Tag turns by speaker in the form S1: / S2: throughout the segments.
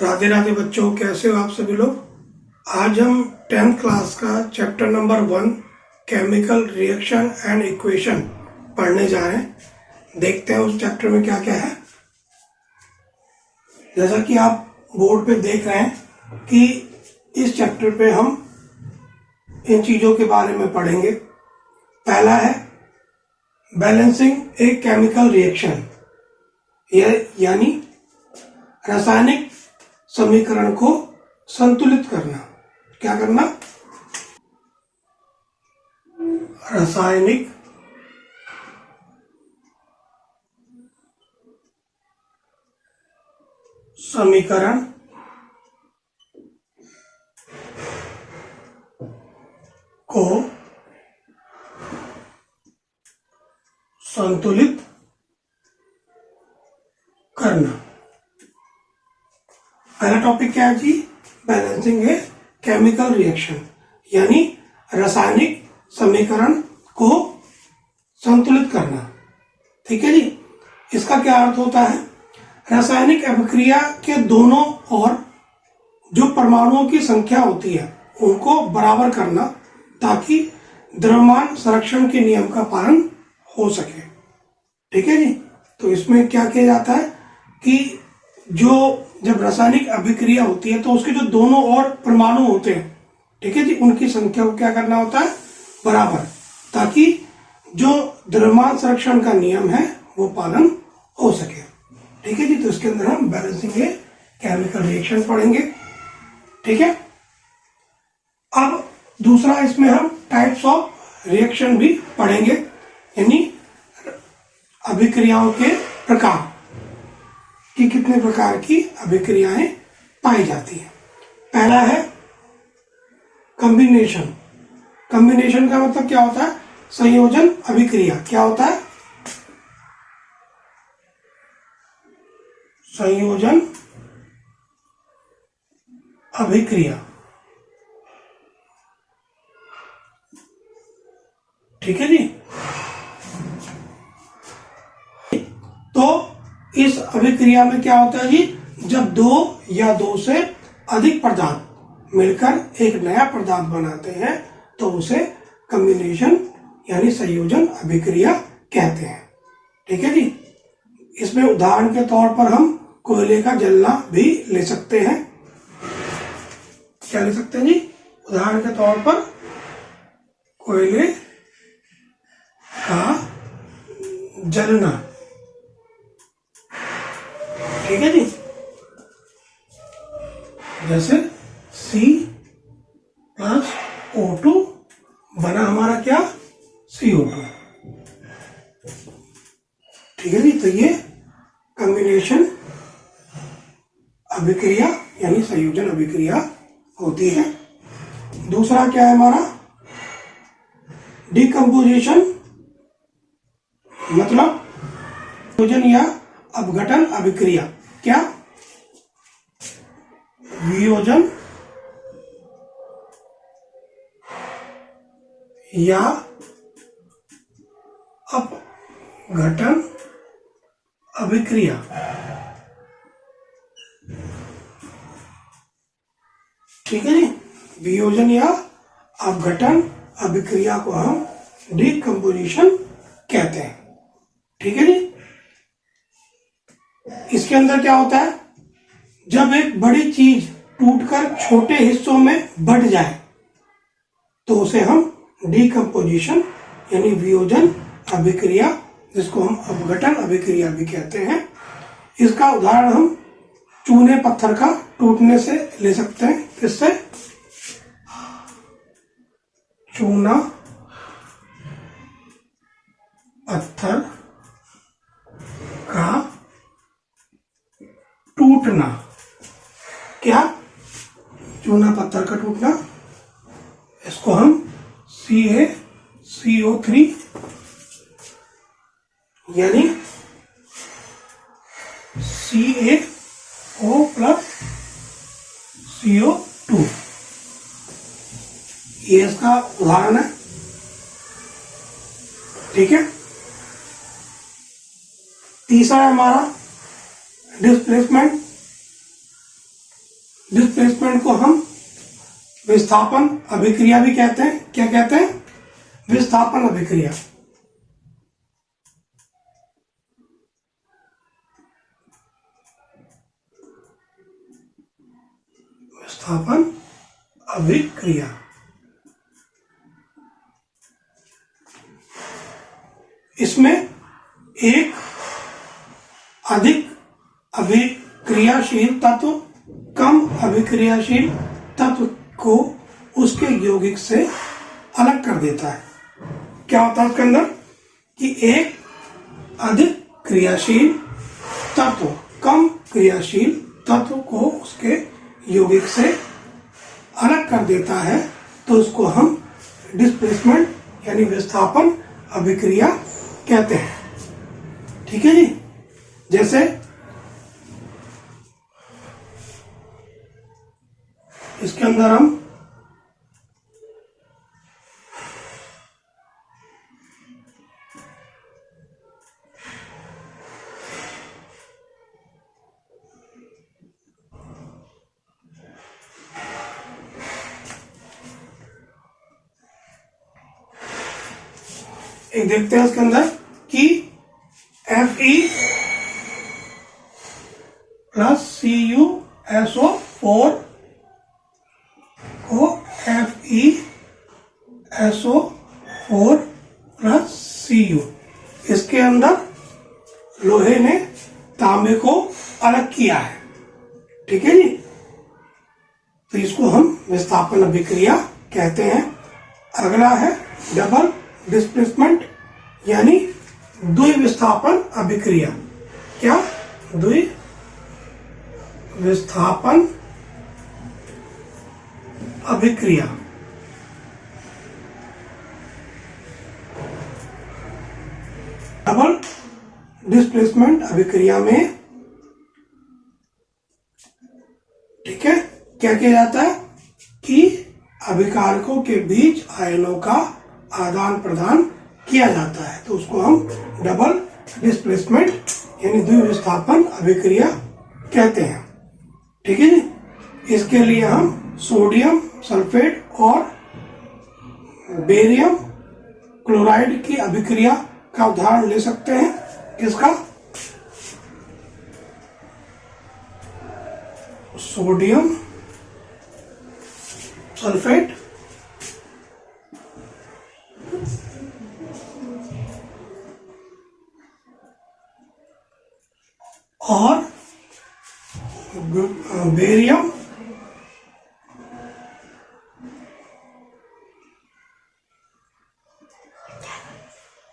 S1: राधे राधे बच्चों, कैसे हो आप सभी लोग। आज हम 10th क्लास का chapter number 1 chemical reaction and equation पढ़ने जा रहे हैं। देखते हैं उस चैप्टर में क्या क्या है। जैसा कि आप बोर्ड पे देख रहे हैं कि इस चैप्टर पे हम इन चीजों के बारे में पढ़ेंगे। पहला है बैलेंसिंग ए केमिकल रिएक्शन, यानी रासायनिक समीकरण को संतुलित करना। क्या करना? रासायनिक समीकरण को संतुलित करना। पहला टॉपिक क्या है जी? बैलेंसिंग ए केमिकल रिएक्शन, यानी रासायनिक समीकरण को संतुलित करना। ठीक है जी। इसका क्या अर्थ होता है? रासायनिक अभिक्रिया के दोनों ओर जो परमाणुओं की संख्या होती है उनको बराबर करना, ताकि द्रव्यमान संरक्षण के नियम का पालन हो सके। ठीक है जी। तो इसमें क्या किया जाता है कि जब रासायनिक अभिक्रिया होती है तो उसके जो दोनों ओर परमाणु होते हैं, ठीक है जी, उनकी संख्या को क्या करना होता है? बराबर, ताकि जो द्रव्यमान संरक्षण का नियम है वो पालन हो सके। ठीक है जी। तो इसके अंदर हम बैलेंसिंग ए केमिकल रिएक्शन पढ़ेंगे। ठीक है। अब दूसरा, इसमें हम टाइप्स ऑफ रिएक्शन भी पढ़ेंगे, यानी अभिक्रियाओं के प्रकार कि कितने प्रकार की अभिक्रियाएं पाई जाती हैं। पहला है कॉम्बिनेशन। कॉम्बिनेशन का मतलब क्या होता है? संयोजन अभिक्रिया। क्या होता है? संयोजन अभिक्रिया। ठीक है जी। तो इस अभिक्रिया में क्या होता है जी? जब दो या दो से अधिक पदार्थ मिलकर एक नया पदार्थ बनाते हैं तो उसे कॉम्बिनेशन यानी संयोजन अभिक्रिया कहते हैं। ठीक है जी। इसमें उदाहरण के तौर पर हम कोयले का जलना भी ले सकते हैं। क्या ले सकते हैं जी? उदाहरण के तौर पर कोयले का जलना। ठीक है जी। जैसे C+O2 बना हमारा क्या? CO2। ठीक है जी। तो ये कॉम्बिनेशन अभिक्रिया यानी संयोजन अभिक्रिया होती है। दूसरा क्या है हमारा? डिकम्पोजिशन, मतलब वियोजन या अपघटन अभिक्रिया। क्या? वियोजन या अपघटन अभिक्रिया। ठीक है जी। वियोजन या अपघटन अभिक्रिया को हम डिकम्पोजिशन कहते हैं। ठीक है जी। इसके अंदर क्या होता है? जब एक बड़ी चीज टूटकर छोटे हिस्सों में बंट जाए तो उसे हम डिकम्पोजिशन यानी वियोजन अभिक्रिया, जिसको हम अपघटन अभिक्रिया भी कहते हैं। इसका उदाहरण हम चूने पत्थर का टूटने से ले सकते हैं। किससे? चूना पत्थर का टूटना। क्या? चूना पत्थर का टूटना। इसको हम CaCO3 यानी CaO प्लस CO2, ये इसका उदाहरण है। ठीक है। तीसरा है हमारा डिस्प्लेसमेंट। डिस्प्लेसमेंट को हम विस्थापन अभिक्रिया भी कहते हैं। क्या कहते हैं? विस्थापन अभिक्रिया। विस्थापन अभिक्रिया। इसमें एक अधिक अभिक्रियाशील तत्व कम अभिक्रियाशील तत्व को उसके यौगिक से अलग कर देता है। क्या होता है उसके अंदर कि एक अधिक क्रियाशील तत्व कम क्रियाशील तत्व को उसके यौगिक से अलग कर देता है, तो उसको हम डिस्प्लेसमेंट यानी विस्थापन अभिक्रिया कहते हैं। ठीक है जी। जैसे इसके अंदर हम एक देखते हैं इसके अंदर कि Fe प्लस CuSO4 को FeSO4 प्लस Cu, इसके अंदर लोहे ने तांबे को अलग किया है। ठीक है जी। तो इसको हम विस्थापन अभिक्रिया कहते हैं। अगला है डबल डिस्प्लेसमेंट यानी द्विविस्थापन अभिक्रिया। क्या? द्विविस्थापन अभिक्रिया। डबल डिस्प्लेसमेंट अभिक्रिया में ठीक है क्या किया जाता है कि अभिकारकों के बीच आयनों का आदान प्रदान किया जाता है, तो उसको हम डबल डिस्प्लेसमेंट यानी द्विविस्थापन अभिक्रिया कहते हैं। ठीक है जी। इसके लिए हम सोडियम सल्फेट और बेरियम क्लोराइड की अभिक्रिया का उदाहरण ले सकते हैं। किसका? सोडियम सल्फेट और बेरियम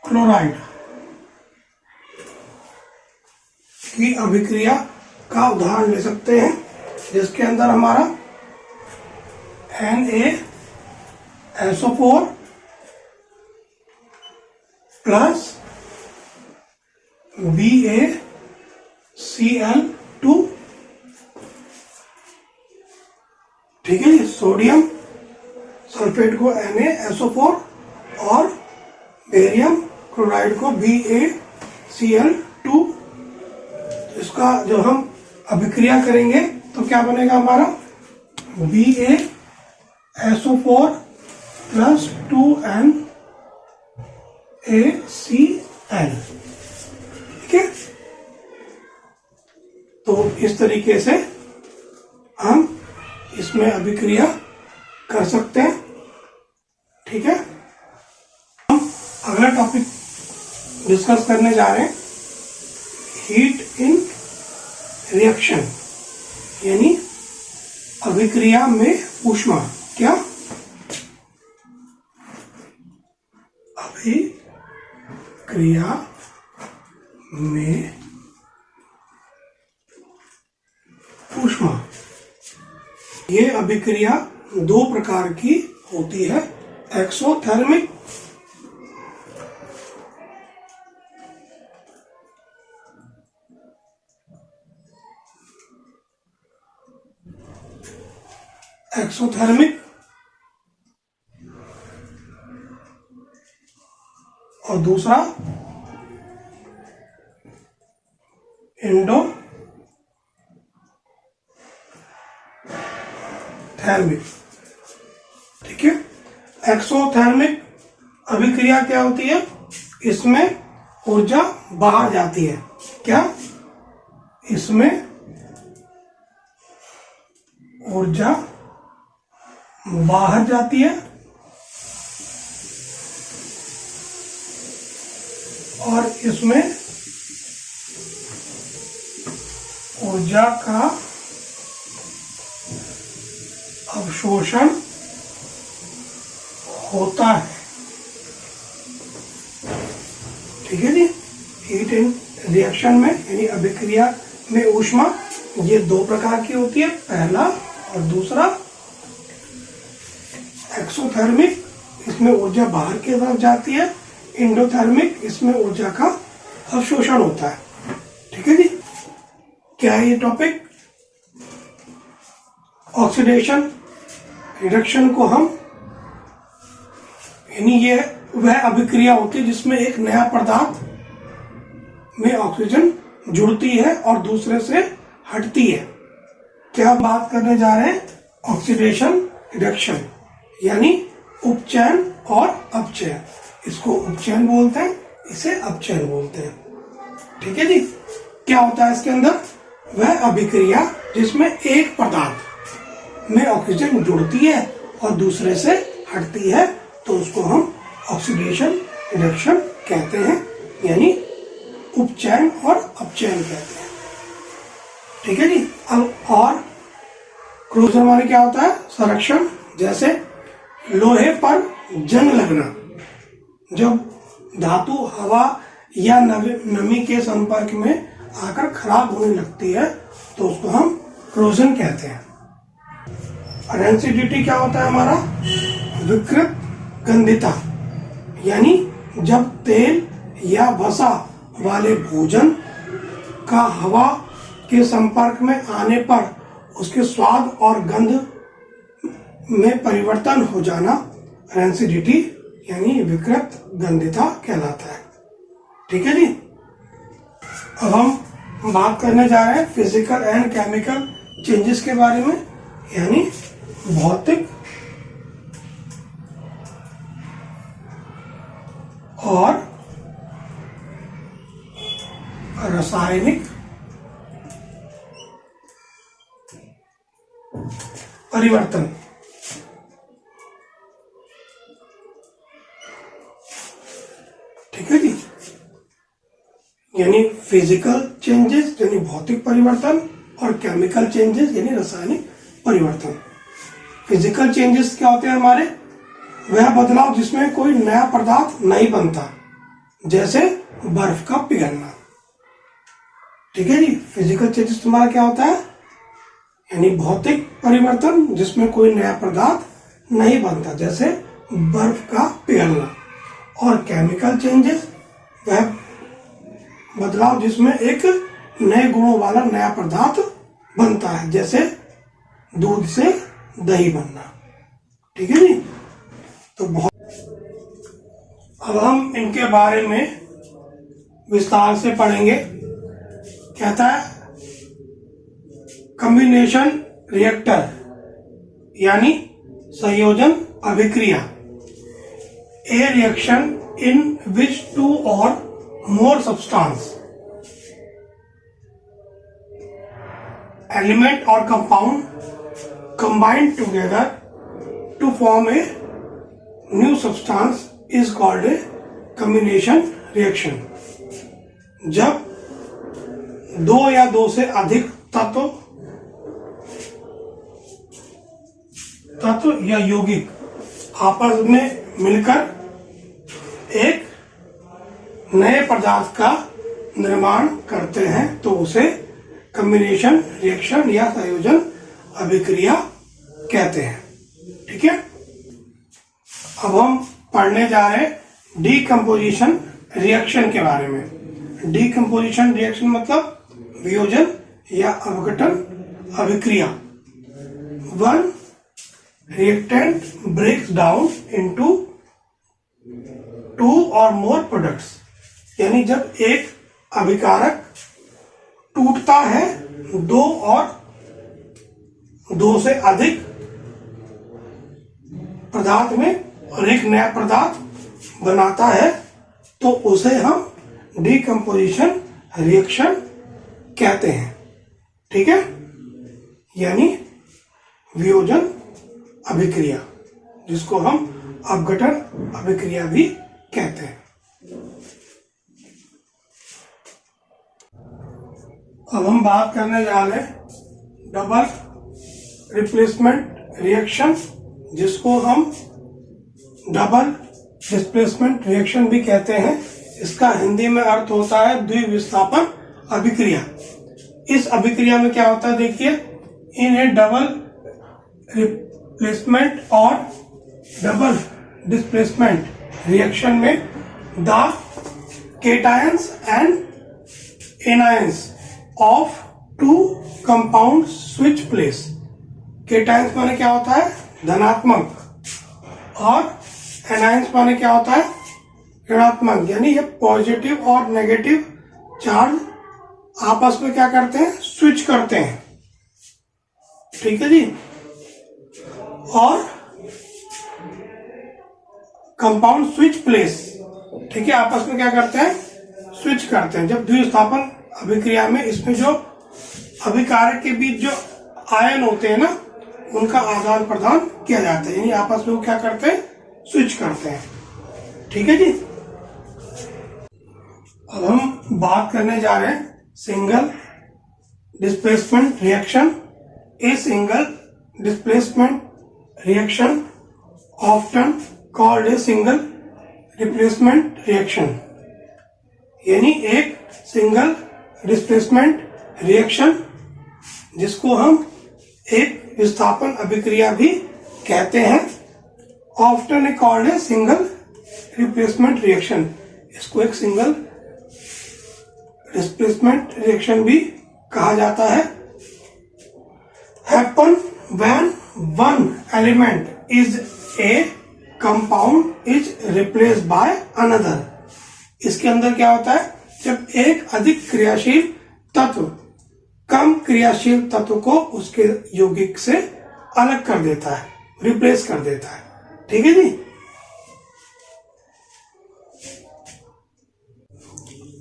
S1: क्लोराइड की अभिक्रिया का उदाहरण ले सकते हैं, जिसके अंदर हमारा NaSO4 प्लस BaCl2 ठीक है जी। सोडियम सल्फेट को NaSO4 और बेरियम क्लोराइड को BaCl2, इसका जो हम अभिक्रिया करेंगे तो क्या बनेगा हमारा BaSO4 प्लस 2NaCl। ठीक है। तो इस तरीके से हम इसमें अभिक्रिया कर सकते हैं। ठीक है। हम अगला टॉपिक डिस्कस करने जा रहे हैं हीट इन रिएक्शन यानी अभिक्रिया में ऊष्मा। क्या? अभिक्रिया में ऊष्मा। ये अभिक्रिया दो प्रकार की होती है, एक्सोथर्मिक और दूसरा एक्सोथर्मिक। ठीक है, एक्सोथर्मिक अभिक्रिया क्या होती है? इसमें ऊर्जा बाहर जाती है। क्या? इसमें ऊर्जा बाहर जाती है और इसमें ऊर्जा का अवशोषण होता है। ठीक है जी। हीट इन रिएक्शन में यानी अभिक्रिया में ऊष्मा ये दो प्रकार की होती है, पहला और दूसरा। एक्सोथर्मिक, इसमें ऊर्जा बाहर की तरफ जाती है। एंडोथर्मिक, इसमें ऊर्जा का अवशोषण होता है। ठीक है जी। क्या है ये टॉपिक? ऑक्सीडेशन रिडक्शन को हम, यानी ये वह अभिक्रिया होती है जिसमें एक नया पदार्थ में ऑक्सीजन जुड़ती है और दूसरे से हटती है। क्या बात करने जा रहे हैं? ऑक्सीडेशन रिडक्शन यानी उपचयन और अपचयन। इसको उपचयन बोलते हैं, इसे अपचयन बोलते हैं। ठीक है जी। क्या होता है इसके अंदर? वह अभिक्रिया जिसमें एक पदार्थ में ऑक्सीजन जुड़ती है और दूसरे से हटती है, तो उसको हम ऑक्सीडेशन रिडक्शन कहते हैं, यानी उपचयन और अपचयन कहते हैं। ठीक है जी। अब और क्रोजन माने क्या होता है? संरक्षण। जैसे लोहे पर जंग लगना, जब धातु हवा या नमी के संपर्क में आकर खराब होने लगती है तो उसको हम क्रोजन कहते हैं। रेंसिडिटी क्या होता है हमारा? विकृत गंधिता, यानी जब तेल या वसा वाले भोजन का हवा के संपर्क में आने पर उसके स्वाद और गंध में परिवर्तन हो जाना रेंसिडिटी यानी विकृत गंधिता कहलाता है। ठीक है जी। अब हम बात करने जा रहे हैं फिजिकल एंड केमिकल चेंजेस के बारे में, यानी भौतिक और रासायनिक परिवर्तन। ठीक है जी। यानी फिजिकल चेंजेस यानी भौतिक परिवर्तन और केमिकल चेंजेस यानी रासायनिक परिवर्तन। फिजिकल चेंजेस क्या होते हैं हमारे? वह बदलाव जिसमें कोई नया पदार्थ नहीं बनता, जैसे बर्फ का पिघलना। ठीक है जी। फिजिकल चेंजेस तुम्हारा क्या होता है? यानी भौतिक परिवर्तन जिसमें कोई नया पदार्थ नहीं बनता, जैसे बर्फ का पिघलना। और केमिकल चेंजेस वह बदलाव जिसमें एक नए गुणों वाला नया पदार्थ बनता है, जैसे दूध से दही बनना। ठीक है जी। तो बहुत, अब हम इनके बारे में विस्तार से पढ़ेंगे। कहता है कॉम्बिनेशन रिएक्टर यानी संयोजन अभिक्रिया, ए reaction in which to or more substance element और compound combined together to form a new substance is called a combination reaction। जब दो या दो से अधिक तत्व या यौगिक आपस में मिलकर एक नए पदार्थ का निर्माण करते हैं तो उसे कॉम्बिनेशन रिएक्शन या संयोजन अभिक्रिया कहते हैं। ठीक है। अब हम पढ़ने जा रहे हैं डीकम्पोजिशन रिएक्शन के बारे में। डीकम्पोजिशन रिएक्शन मतलब वियोजन या अपघटन अभिक्रिया। One reactant breaks down into two or more products, यानी जब एक अभिकारक टूटता है दो और दो से अधिक पदार्थ में और एक नया पदार्थ बनाता है तो उसे हम डिकम्पोजिशन रिएक्शन कहते हैं। ठीक है, यानी वियोजन अभिक्रिया, जिसको हम अपघटन अभिक्रिया भी कहते हैं। अब हम बात करने जा रहे हैं डबल रिप्लेसमेंट रिएक्शन, जिसको हम डबल डिस्प्लेसमेंट रिएक्शन भी कहते हैं। इसका हिंदी में अर्थ होता है द्विविस्थापन अभिक्रिया। इस अभिक्रिया में क्या होता है, देखिए, in a double replacement or double displacement reaction में the cations and anions of two compound switch place. Cations माने क्या होता है, धनात्मक, और एनायंस माने क्या होता है, ऋणात्मक। यानी ये पॉजिटिव और नेगेटिव चार्ज आपस में क्या करते हैं, स्विच करते हैं। ठीक है जी। और कंपाउंड स्विच प्लेस, ठीक है, आपस में क्या करते हैं, स्विच करते हैं। जब द्विस्थापन अभिक्रिया में इसमें जो अभिकारक के बीच जो आयन होते हैं ना, उनका आदान प्रदान किया जाता है, यानी आपस में वो क्या करते हैं, स्विच करते हैं। ठीक है जी। अब हम बात करने जा रहे हैं single displacement reaction. A single displacement reaction often called a single replacement reaction, यानी एक सिंगल डिस्प्लेसमेंट रिएक्शन, जिसको हम एक विस्थापन अभिक्रिया भी कहते हैं। Often A called a single replacement reaction, इसको एक सिंगल डिस्प्लेसमेंट रिएक्शन भी कहा जाता है। Happen when one element is a compound is replaced by another. इसके अंदर क्या होता है, जब एक अधिक क्रियाशील तत्व कम क्रियाशील तत्व को उसके यौगिक से अलग कर देता है, रिप्लेस कर देता है। ठीक है जी।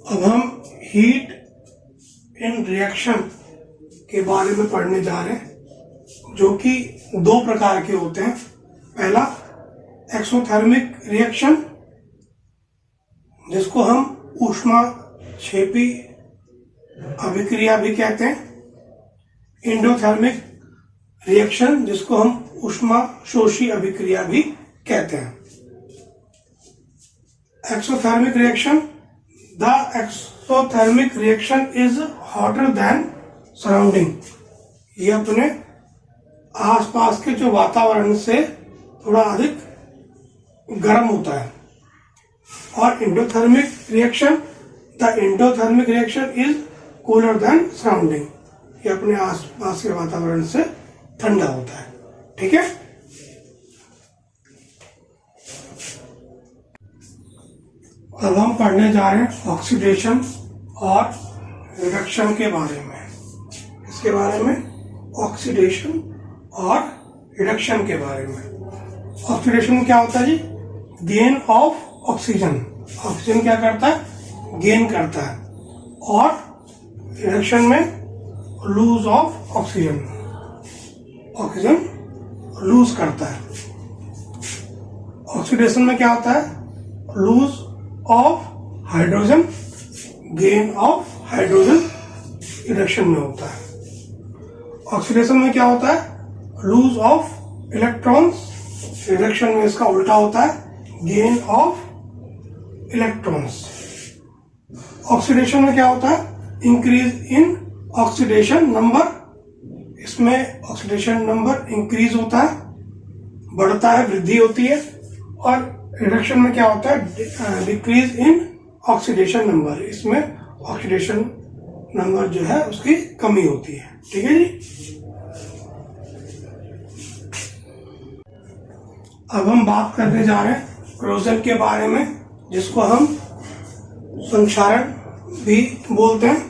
S1: अब हम हीट इन रिएक्शन के बारे में पढ़ने जा रहे हैं, जो कि दो प्रकार के होते हैं। पहला एक्सोथर्मिक रिएक्शन, जिसको हम ऊष्माक्षेपी अभिक्रिया भी कहते हैं। एंडोथर्मिक रिएक्शन, जिसको हम ऊष्माशोषी अभिक्रिया भी कहते हैं। Exothermic reaction, the exothermic reaction is hotter then surrounding. ये अपने आसपास के जो वातावरण से थोड़ा अधिक गर्म होता है। और endothermic reaction, the endothermic reaction is cooler than surrounding. ये अपने आसपास के वातावरण से ठंडा होता है। ठीक है। अब हम पढ़ने जा रहे हैं ऑक्सीडेशन और रिडक्शन के बारे में। इसके बारे में ऑक्सीडेशन और रिडक्शन के बारे में। ऑक्सीडेशन में क्या होता है जी, गेन ऑफ ऑक्सीजन। ऑक्सीजन क्या करता है, गेन करता है। और रिडक्शन में lose of oxygen, oxygen lose करता है। ऑक्सीडेशन में क्या होता है, lose of hydrogen, gain of hydrogen reduction में होता है। ऑक्सीडेशन में क्या होता है, लूज ऑफ इलेक्ट्रॉन्स, रिडक्शन में इसका उल्टा होता है, गेन ऑफ इलेक्ट्रॉन्स। ऑक्सीडेशन में क्या होता है, इंक्रीज इन ऑक्सीडेशन नंबर। इसमें ऑक्सीडेशन नंबर इंक्रीज होता है, बढ़ता है, वृद्धि होती है। और रिडक्शन में क्या होता है, डिक्रीज इन ऑक्सीडेशन नंबर। इसमें ऑक्सीडेशन नंबर जो है उसकी कमी होती है। ठीक है जी। अब हम बात करने जा रहे हैं क्रोजन के बारे में, जिसको हम संक्षारण भी बोलते हैं।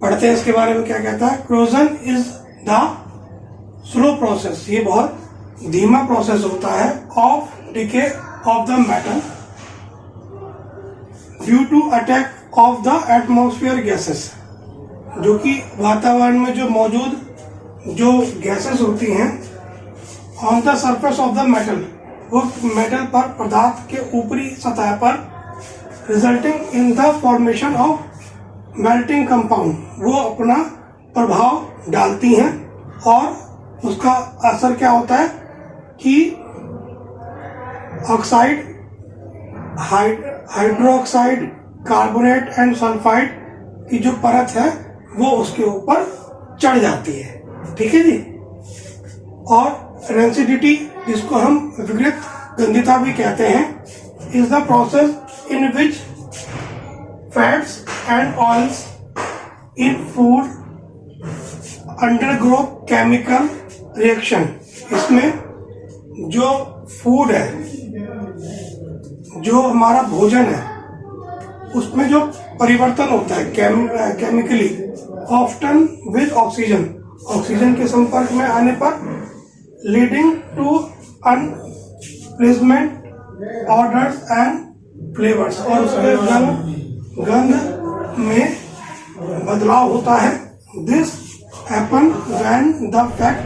S1: पढ़ते हैं इसके बारे में क्या कहता है। Corrosion is the slow process, ये बहुत धीमा प्रोसेस होता है of decay of the metal due to attack of the atmosphere gases, जो कि वातावरण में जो मौजूद जो गैसेस होती हैं on the surface of the metal, वो मेटल पर पदार्थ के ऊपरी सतह पर, resulting in the formation of melting compound, वो अपना प्रभाव डालती हैं और उसका असर क्या होता है कि oxide, hydroxide, carbonate and sulphide की जो परत है वो उसके ऊपर चढ़ जाती है। ठीक है जी। और रेंसिडिटी, जिसको हम विकृत गंधिता भी कहते हैं, is the process in which fats and oils in food undergo chemical reaction. इसमें जो फूड है, जो हमारा भोजन है, उसमें जो परिवर्तन होता है chemically, often with oxygen, oxygen के संपर्क में आने पर, leading to unpleasant odours and flavours, और उसके गंध में बदलाव होता है। This happen when the fat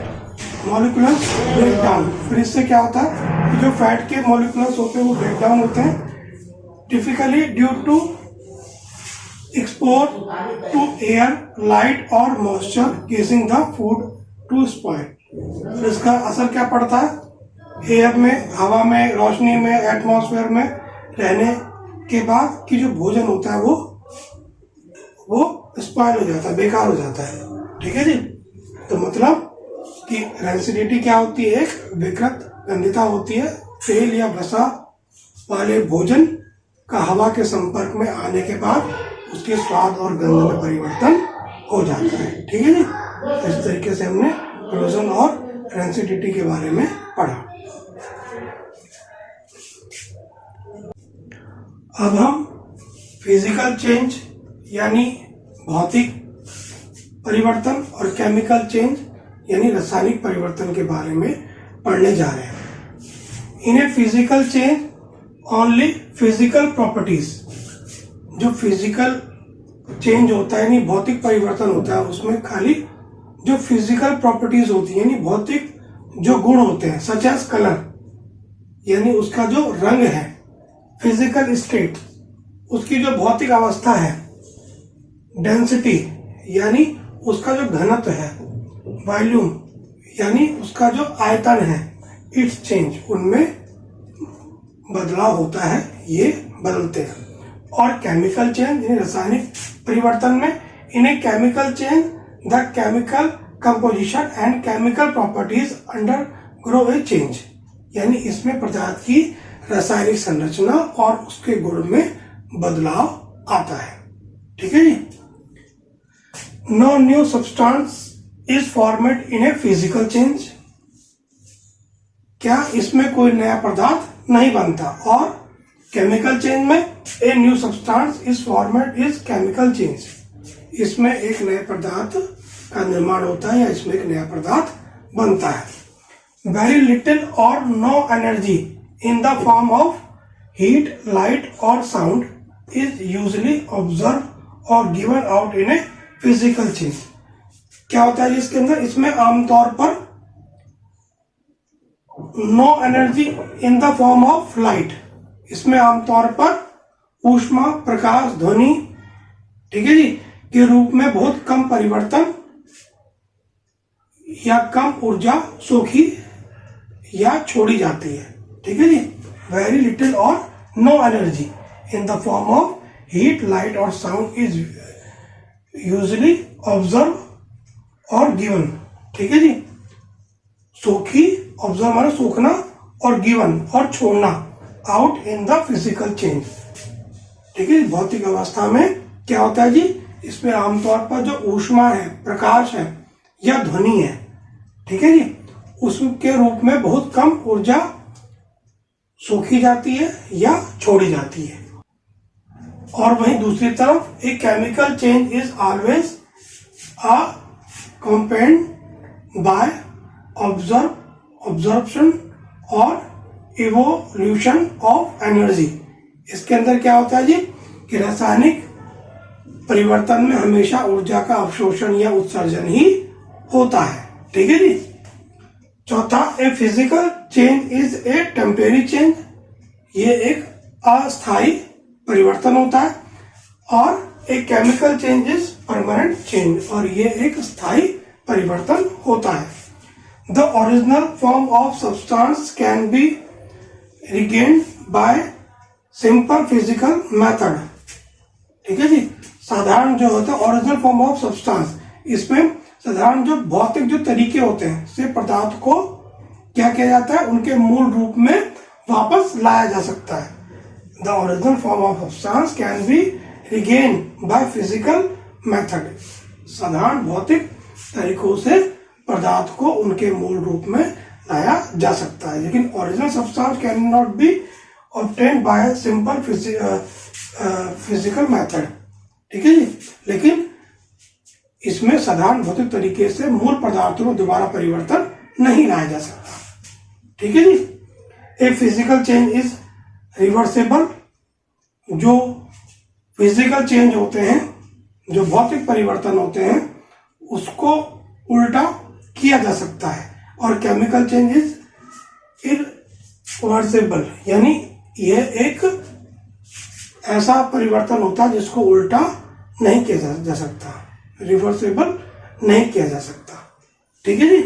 S1: molecules break down. फिर इससे क्या होता है कि जो फैट के मॉलिक्यूल्स होते हैं वो ब्रेक डाउन होते हैं, typically due to expose to air, light और moisture causing the food to spoil. इसका असर क्या पड़ता है? एयर में, हवा में, रोशनी में, एटमॉस्फेयर में रहने के बाद कि जो भोजन होता है वो स्पॉइल हो जाता है, बेकार हो जाता है। ठीक है जी। तो मतलब कि रेंसिडिटी क्या होती है? एक विकृत गंधिता होती है तेल या वसा वाले भोजन का हवा के संपर्क में आने के बाद उसके स्वाद और गंध में परिवर्तन हो जाता है। ठीक है जी। इस तरीके से हमने इरोजन और रेंसिडिटी के बारे में पढ़ा। अब हम फिजिकल चेंज यानी भौतिक परिवर्तन और केमिकल चेंज यानी रासायनिक परिवर्तन के बारे में पढ़ने जा रहे हैं। In a physical change only physical properties, जो फिजिकल चेंज होता है यानी भौतिक परिवर्तन होता है, उसमें खाली जो फिजिकल प्रॉपर्टीज होती है यानी भौतिक जो गुण होते हैं, सच एज कलर यानी उसका जो रंग है, फिजिकल स्टेट उसकी जो भौतिक अवस्था है, डेंसिटी यानी उसका जो घनत्व है, वॉल्यूम यानी उसका जो आयतन है, इट्स चेंज उनमें बदलाव होता है, ये बदलते हैं। और केमिकल चेंज यानी रासायनिक परिवर्तन में, इन्हें chemical change the chemical composition and chemical properties under grow A change, यानी इसमें पदार्थ की रासायनिक संरचना और उसके गुण में बदलाव आता है। ठीक है जी। No new substance is formed in a physical change, क्या इसमें कोई नया पदार्थ नहीं बनता। और केमिकल चेंज में a new substance is formed is chemical change, इसमें एक नए पदार्थ का निर्माण होता है या इसमें एक नया पदार्थ बनता है। Very little or no energy in the form of heat, light or sound is usually observe or given out in a physical change. क्या होता है इसके अंदर? इसमें आमतौर पर no energy in the form of light, इसमें आमतौर पर ऊष्मा, प्रकाश, ध्वनि, ठीक है जी, के रूप में बहुत कम परिवर्तन या कम ऊर्जा सोखी या छोड़ी जाती है। ठीक है जी। Very little or no energy in the form of heat, light or sound is usually observe or given. ठीक है जी। सोखी, ऑब्जर्व माने सोखना, और गिवन और छोड़ना, out in the physical change. ठीक है। भौतिक अवस्था में क्या होता है जी? इसमें आमतौर पर जो ऊष्मा है, प्रकाश है या ध्वनि है, ठीक है जी, उसके रूप में बहुत कम ऊर्जा सोखी जाती है या छोड़ी जाती है। और वहीं दूसरी तरफ एक chemical change is always a accompanied by observe absorption और इवोल्यूशन ऑफ एनर्जी। इसके अंदर क्या होता है जी कि रासायनिक परिवर्तन में हमेशा ऊर्जा का अवशोषण या उत्सर्जन ही होता है। ठीक है जी। चौथा, ए physical change is a temporary change. ये एक अस्थायी परिवर्तन होता है। और a chemical change is permanent change, और ये एक स्थायी परिवर्तन होता है। The original form of substance can be regained bye simple physical method. ठीक है जी। साधारण जो होता है ओरिजिनल फॉर्म ऑफ सब्सटेंस, इसमें साधारण जो भौतिक जो तरीके होते हैं से पदार्थ को क्या किया जाता है, उनके मूल रूप में वापस लाया जा सकता है। The original form of substance can be regain by physical method. साधारण भौतिक तरीकों से पदार्थ को उनके मूल रूप में लाया जा सकता है, लेकिन original substance can not be obtained by simple physical method. ठीक है जी। लेकिन इसमें साधारण भौतिक तरीके से मूल पदार्थों में दोबारा परिवर्तन नहीं लाया जा सकता। ठीक है जी। A physical change is reversible. जो फिजिकल चेंज होते हैं, जो भौतिक परिवर्तन होते हैं, उसको उल्टा किया जा सकता है। और केमिकल चेंज इज इरिवर्सेबल, यानी यह एक ऐसा परिवर्तन होता है जिसको उल्टा नहीं किया जा सकता, रिवर्सेबल नहीं किया जा सकता। ठीक है जी।